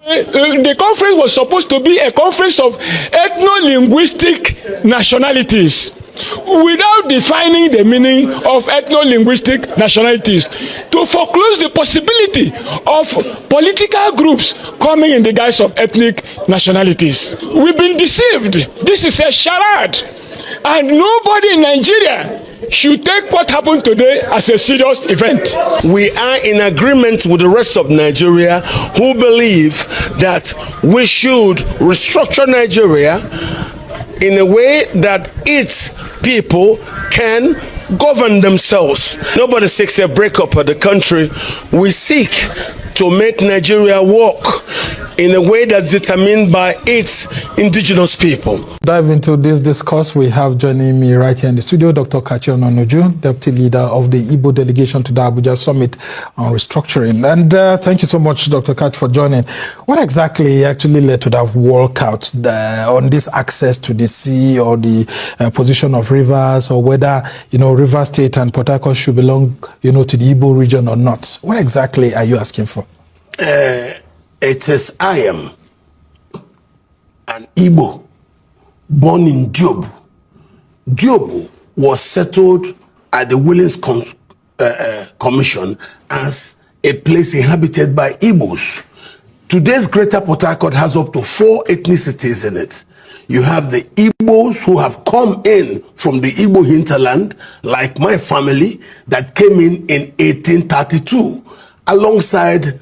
The conference was supposed to be a conference of ethno-linguistic nationalities, without defining the meaning of ethno-linguistic nationalities, to foreclose the possibility of political groups coming in the guise of ethnic nationalities. We've been deceived. This is a charade, and nobody in Nigeria should take what happened today as a serious event. We are in agreement with the rest of Nigeria who believe that we should restructure Nigeria in a way that its people can govern themselves. Nobody seeks a breakup of the country. We seek to make Nigeria work in a way that's determined by its indigenous people. Dive into this discourse. We have joining me right here in the studio, Dr. Kachi Ononuju, Deputy Leader of the Igbo Delegation to the Abuja Summit on Restructuring. And thank you so much, Dr. Kachi, for joining. What exactly actually led to that walkout on this access to the sea, or the position of rivers, or whether, River State and Port Harcourt should belong, to the Igbo region or not? What exactly are you asking for? It is I am an Igbo born in Diobu. Diobu was settled at the Willings Commission as a place inhabited by Igbos. Today's Greater Port Harcourt has up to 4 ethnicities in it. You have the Igbos who have come in from the Igbo hinterland, like my family, that came in 1832, alongside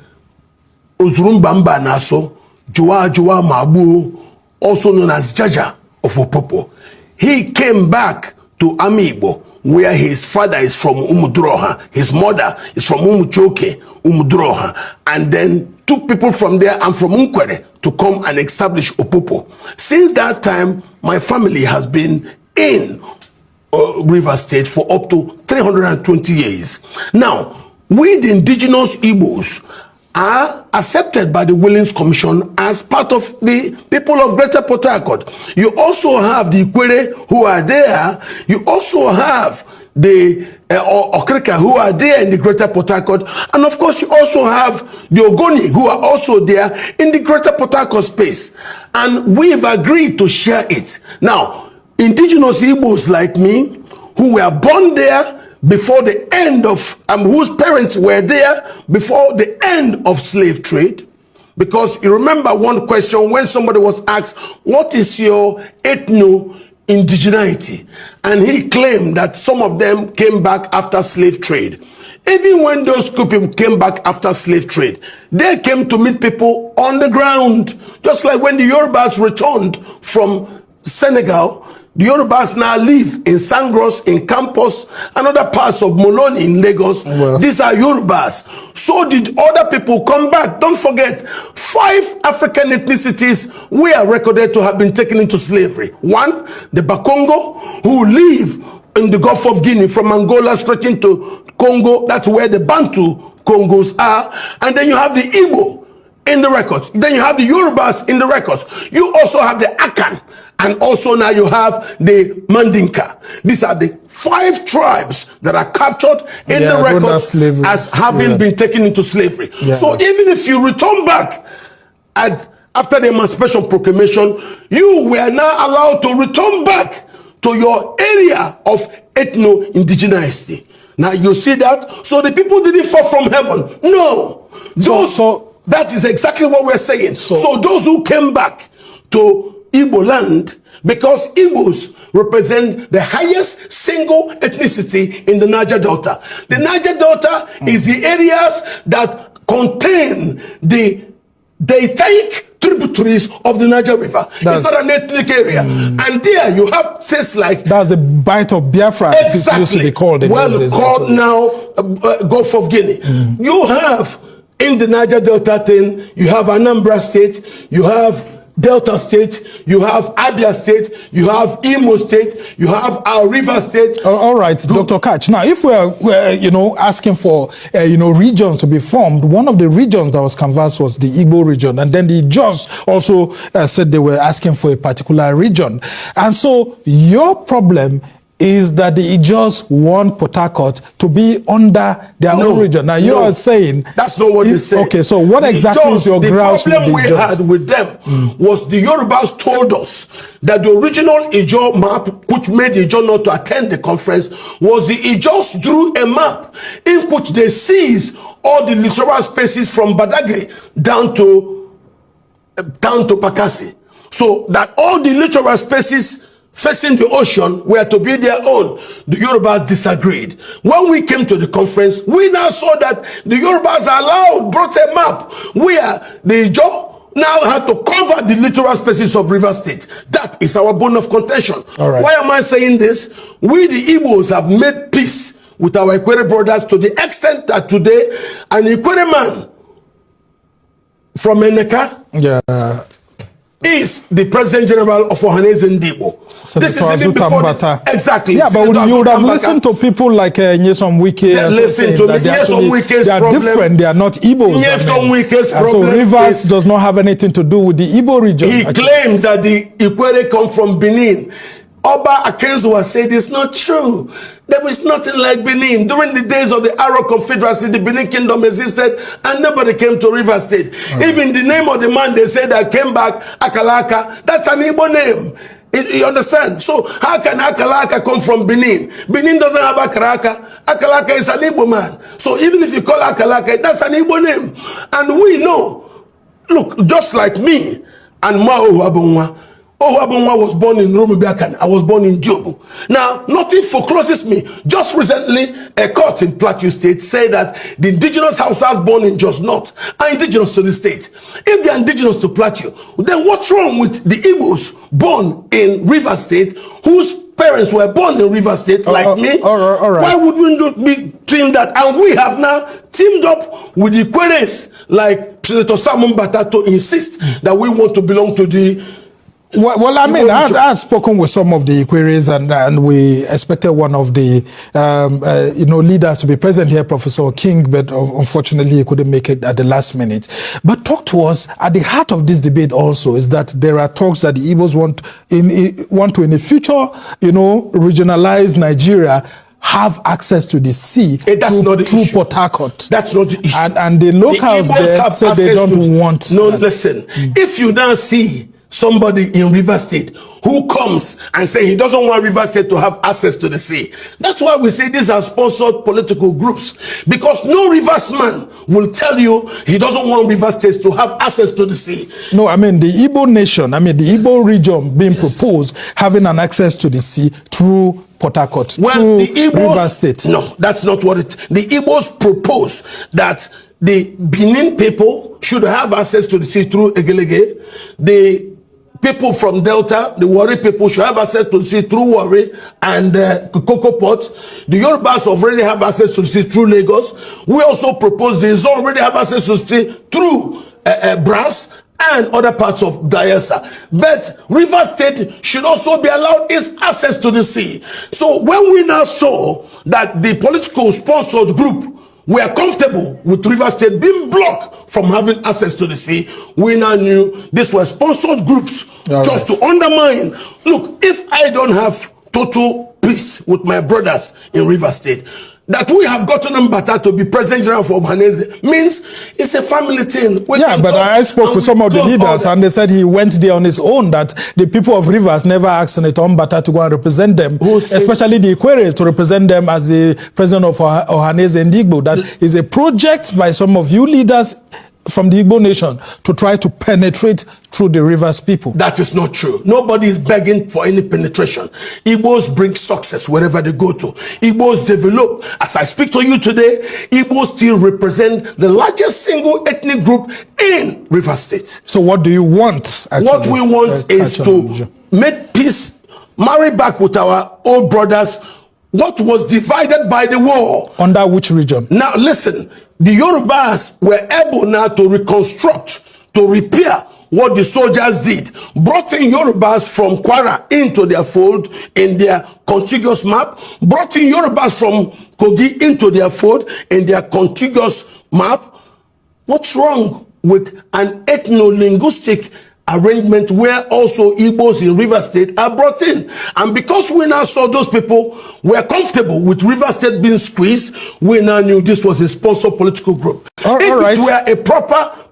Ozurumbamba Naso, Joa Mabu, also known as Jaja of Opopo. He came back to Amibo, where his father is from Umudroha, his mother is from Umuchoke, Umudroha, and then took people from there and from Unkwere to come and establish Opopo. Since that time, my family has been in River State for up to 320 years. Now, we the indigenous Igbos are accepted by the Willings Commission as part of the people of Greater Port Harcourt. You also have the Ikwere who are there. You also have the Okrika who are there in the Greater Port Harcourt. And of course, you also have the Ogoni who are also there in the Greater Port Harcourt space. And we've agreed to share it. Now, indigenous Igbos like me, who were born there before the end of, whose parents were there before the end of slave trade. Because you remember one question when somebody was asked, what is your ethno-indigeneity? And he claimed that some of them came back after slave trade. Even when those people came back after slave trade, they came to meet people on the ground. Just like when the Yorubas returned from Senegal, the Yorubas now live in Sangros, in Campos, and other parts of Moloni in Lagos. Well, these are Yorubas. So did other people come back. Don't forget, 5 African ethnicities were recorded to have been taken into slavery. 1, the Bakongo, who live in the Gulf of Guinea from Angola stretching to Congo. That's where the Bantu Congos are. And then you have the Igbo in the records. Then you have the Yorubas in the records. You also have the Akan. And also now you have the Mandinka. These are the 5 tribes that are captured in the records as having been taken into slavery. So even if you return back after the Emancipation Proclamation, you were now allowed to return back to your area of ethno-indigeneity. Now you see that? So the people didn't fall from heaven. No. That is exactly what we're saying. So those who came back to Igbo land, because Igbos represent the highest single ethnicity in the Niger Delta. The Niger Delta is the areas that contain the deltaic tributaries of the Niger River. It's not an ethnic area. And there you have states like... That's the bite of Biafra, as it used to be called. Called now Gulf of Guinea. You have, in the Niger Delta thing, you have Anambra State, you have Delta State, you have Abia State, you have Imo State, you have our River State. All right, Dr. Kachi. Now, if we're asking for, regions to be formed, one of the regions that was canvassed was the Igbo region. And then the judge also said they were asking for a particular region. And so your problem is that the Ijos want Port Harcourt to be under their own region. Now, you are saying... That's not what they say. Okay, so what exactly is your grouse with the problem we had with them was the Yorubas told us that the original Ijo map, which made Ijo not to attend the conference, was the Ijos drew a map in which they seized all the littoral spaces from Badagry down to Pakasi. So that all the littoral spaces facing the ocean were to be their own. The Yorubas disagreed. When we came to the conference, we now saw that the Yorubas brought a map where the Ijo now had to cover the littoral spaces of River State. That is our bone of contention. All right. Why am I saying this? We, the Igbos, have made peace with our Ikwere brothers to the extent that today an Ikwere man from Eneka is the President General of Ohanese Ndigbo. This is even before exactly. Yeah, but you would have listened to people like Nyesom Wike. Listen to me. Nyesom Wike's problem. They are different. They are not Igbos. Nyesom Wike's problem. So Rivers does not have anything to do with the Igbo region. He claims that the Ikwere come from Benin. Oba Akenzuwa said it's not true. There is nothing like Benin. During the days of the Aro Confederacy, the Benin Kingdom existed and nobody came to River State. Even the name of the man they said that came back, Akalaka, that's an Igbo name. You understand? So how can Akalaka come from Benin? Benin doesn't have Akalaka. Akalaka is an Igbo man. So even if you call Akalaka, that's an Igbo name. And we know, look, just like me and Mao Wabunwa, Ohuabunwa was born in Romubiakan. I was born in Jobu. Now, nothing forecloses me. Just recently, a court in Plateau State said that the indigenous Hausas born in Jos North are indigenous to the state. If they are indigenous to Plateau, then what's wrong with the Igbos born in River State, whose parents were born in River State like me? All right. Why would we not be teamed that? And we have now teamed up with the Queres like Senator Simon Bata to insist that we want to belong to the... Well, I mean, I've spoken with some of the Iqueres, and we expected one of the, leaders to be present here, Professor King, but unfortunately he couldn't make it at the last minute. But talk to us, at the heart of this debate also is that there are talks that the Igbos want to, in the future, regionalize Nigeria, have access to the sea through Port Harcourt. That's not the issue. And the locals there say they don't want... No, listen, if you now see somebody in River State who comes and say he doesn't want River State to have access to the sea. That's why we say these are sponsored political groups, because no Rivers man will tell you he doesn't want River State to have access to the sea. No, I mean the Igbo nation, the Igbo region being proposed having an access to the sea through Port Harcourt, through the Igbos, River State. No, that's not what it... The Igbos propose that the Benin people should have access to the sea through Egelege. The people from Delta, the Warri people, should have access to the sea through Warri and Cocoa Port. The Yorubas already have access to the sea through Lagos. We also propose they already have access to the sea through Brass and other parts of Diasa. But River State should also be allowed its access to the sea. So when we now saw that the political sponsored group were comfortable with River State being blocked from having access to the sea, we now knew these were sponsored groups just to undermine. Look, if I don't have total peace with my brothers in River State, that we have gotten Mbata to be President General for Ohanese means it's a family thing. Yeah, but I spoke with some of the leaders and they said he went there on his own, that the people of Rivers never asked Senator Mbata to go and represent them, especially the Iqueres, to represent them as the president of Ohanese and Igbo. That is a project by some of you leaders from the Igbo nation to try to penetrate through the Rivers people. That is not true. Nobody is begging for any penetration. Igbos bring success wherever they go to. Igbos develop. As I speak to you today, Igbos still represent the largest single ethnic group in River State. So what do you want? Actually? What we want is to make peace, marry back with our old brothers, what was divided by the war. Under which region? Now listen, the Yorubas were able now to reconstruct, to repair what the soldiers did, brought in Yorubas from Kwara into their fold in their contiguous map, brought in Yorubas from Kogi into their fold in their contiguous map. What's wrong with an ethno-linguistic arrangement where also Igbos in Rivers State are brought in. And because we now saw those people were comfortable with Rivers State being squeezed, we now knew this was a sponsored political group. If it were a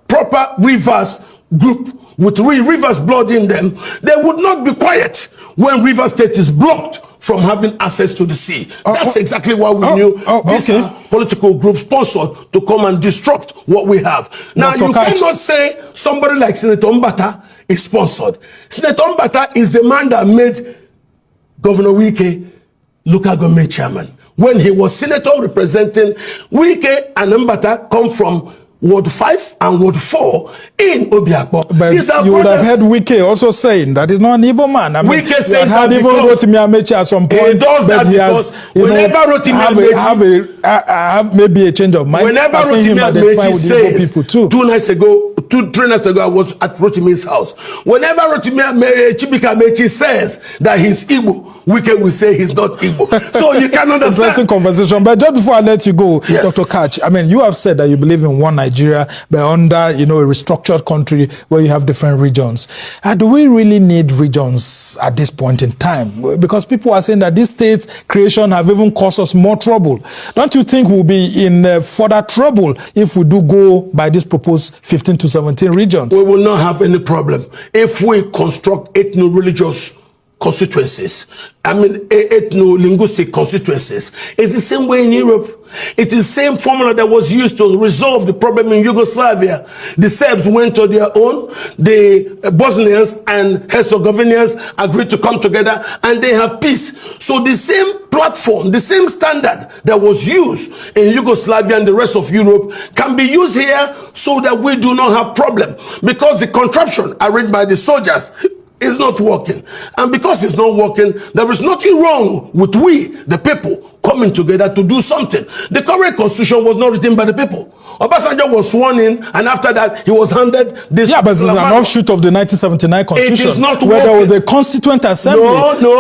proper Rivers group with Rivers blood in them, they would not be quiet when Rivers State is blocked from having access to the sea. That's exactly why we knew this political group sponsored to come and disrupt what we have. Now, you cannot say somebody like Senator Mbata is sponsored. Senator Mbata is the man that made Governor Wike local government chairman. When he was senator representing Wike and Mbata come from Ward 5 and Ward 4 in Obiakpo. But you would have heard Wike also saying that he's not an Igbo man. I mean, Wike says that even Rotimi Amechi at some point. He does that because whenever Rotimi Amechi have maybe a change of mind. Whenever Rotimi Amechi says, 3 nights ago, I was at Rotimi's house. Whenever Rotimi Amechi says that he's Igbo, Wike will say he's not Igbo. So you can understand. Interesting conversation. But just before I let you go, Dr. Catch, I mean, you have said that you believe in one Nigeria, but under, a restructured country where you have different regions. Do we really need regions at this point in time? Because people are saying that these states' creation have even caused us more trouble. Don't you think we'll be in further trouble if we do go by this proposed 15 to 17 regions? We will not have any problem if we construct ethno-religious constituencies. I mean, ethno-linguistic constituencies. It's the same way in Europe. It is the same formula that was used to resolve the problem in Yugoslavia. The Serbs went to their own. The Bosnians and Herzegovinians agreed to come together and they have peace. So the same platform, the same standard that was used in Yugoslavia and the rest of Europe can be used here so that we do not have problem. Because the contraption arranged by the soldiers is not working. And because it's not working, there is nothing wrong with we, the people, coming together to do something. The current constitution was not written by the people. Obasanjo was sworn in, and after that, he was handed this. Yeah, but it's an offshoot of the 1979 constitution. It is not where working. There was a constituent assembly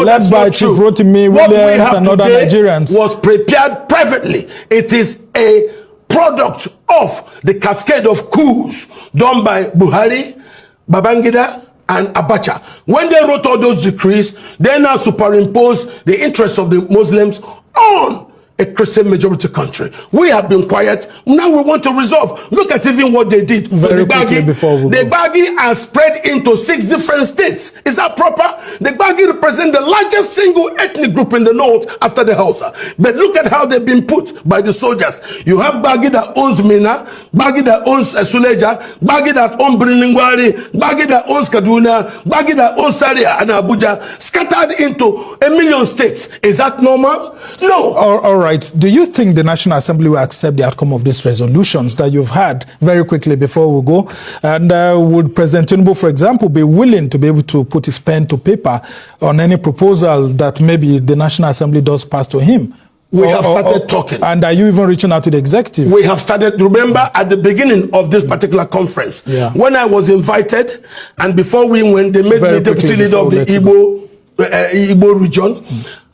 led by Chief Rotimi Williams and other Nigerians. Was prepared privately. It is a product of the cascade of coups done by Buhari, Babangida, and Abacha. When they wrote all those decrees, they now superimpose the interests of the Muslims on a Christian majority country. We have been quiet. Now we want to resolve. Look at even what they did. Very quickly before we go. The Gbagi are spread into 6 different states. Is that proper? The Gbagi represent the largest single ethnic group in the north after the Hausa. But look at how they've been put by the soldiers. You have Gbagi that owns Mina, Gbagi that owns Suleja, Gbagi that owns Biriningwari, Gbagi that owns Kaduna, Gbagi that owns Zaria and Abuja, scattered into 1 million states. Is that normal? No. All right. Do you think the National Assembly will accept the outcome of these resolutions that you've had very quickly before we go? And would President Tinubu, for example, be willing to be able to put his pen to paper on any proposal that maybe the National Assembly does pass to him? We have started talking. And are you even reaching out to the executive? We have started. Remember at the beginning of this particular conference, when I was invited, and before we went, they made me deputy leader of the Igbo region.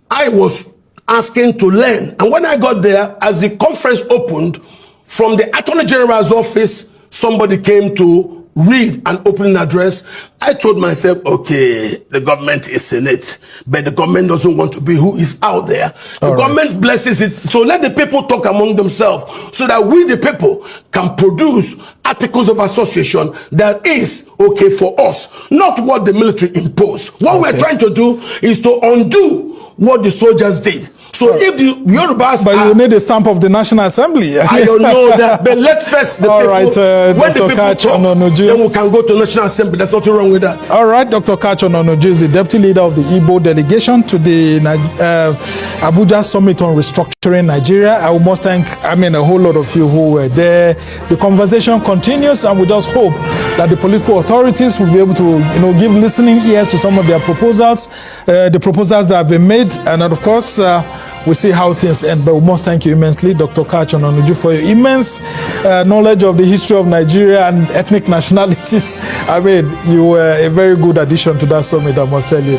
I was asking to learn. And when I got there, as the conference opened, from the Attorney General's office, somebody came to read an opening address. I told myself, okay, the government is in it, but the government doesn't want to be who is out there. The government blesses it. So let the people talk among themselves so that we, the people, can produce articles of association that is okay for us, not what the military imposed. What we're trying to do is to undo what the soldiers did. So if the Yorubas but you need a stamp of the National Assembly. I don't know that, but let's first the people. When the people talk, then we can go to National Assembly. There's nothing wrong with that. All right, Dr. Catch Ononuju is the deputy leader of the Igbo delegation to the Abuja Summit on Restructuring Nigeria. I must thank, a whole lot of you who were there. The conversation continues, and we just hope that the political authorities will be able to, give listening ears to some of their proposals, the proposals that have been made, and of course, we'll see how things end. But we must thank you immensely, Dr. Catch Ononuju, for your immense knowledge of the history of Nigeria and ethnic nationalities. You were a very good addition to that summit, I must tell you.